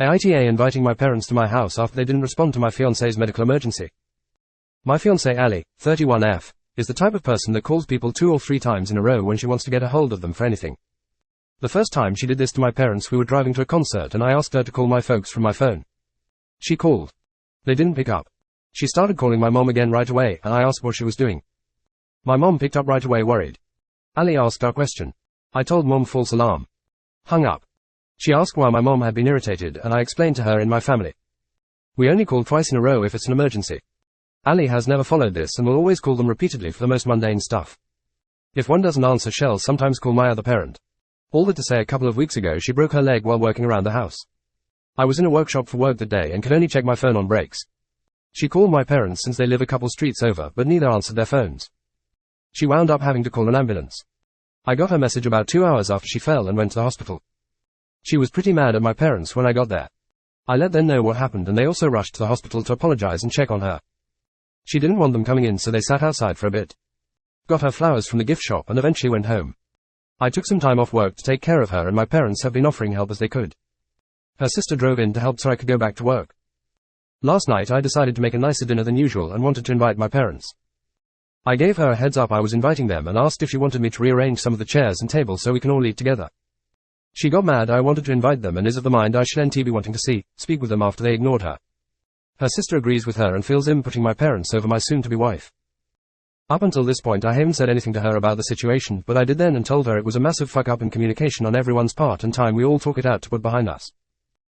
AITA inviting my parents to my house after they didn't respond to my fiancé's medical emergency. My fiancée Ali, 31F, is the type of person that calls people 2 or 3 times in a row when she wants to get a hold of them for anything. The first time she did this to my parents, we were driving to a concert and I asked her to call my folks from my phone. She called. They didn't pick up. She started calling my mom again right away and I asked what she was doing. My mom picked up right away worried. Ali asked our question. I told mom false alarm. Hung up. She asked why my mom had been irritated and I explained to her in my family. We only call twice in a row if it's an emergency. Ali has never followed this and will always call them repeatedly for the most mundane stuff. If one doesn't answer, she'll sometimes call my other parent. All that to say, a couple of weeks ago she broke her leg while working around the house. I was in a workshop for work that day and could only check my phone on breaks. She called my parents since they live a couple streets over, but neither answered their phones. She wound up having to call an ambulance. I got her message about 2 hours after she fell and went to the hospital. She was pretty mad at my parents when I got there. I let them know what happened and they also rushed to the hospital to apologize and check on her. She didn't want them coming in, so they sat outside for a bit. Got her flowers from the gift shop and eventually went home. I took some time off work to take care of her and my parents have been offering help as they could. Her sister drove in to help so I could go back to work. Last night I decided to make a nicer dinner than usual and wanted to invite my parents. I gave her a heads up I was inviting them and asked if she wanted me to rearrange some of the chairs and tables so we can all eat together. She got mad I wanted to invite them and is of the mind I should be wanting to speak with them after they ignored her. Her sister agrees with her and feels putting my parents over my soon-to-be wife. Up until this point I haven't said anything to her about the situation, but I did then and told her it was a massive fuck-up in communication on everyone's part and time we all talk it out to put behind us.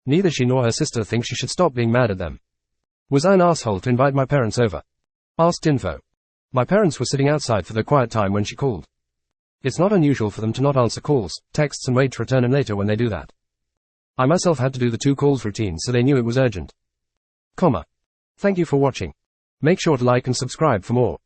Neither she nor her sister think she should stop being mad at them. Was I an asshole to invite my parents over? Asked info. My parents were sitting outside for their quiet time when she called. It's not unusual for them to not answer calls, texts and wait to return them later when they do that. I myself had to do the 2 calls routine so they knew it was urgent. Thank you for watching. Make sure to like and subscribe for more.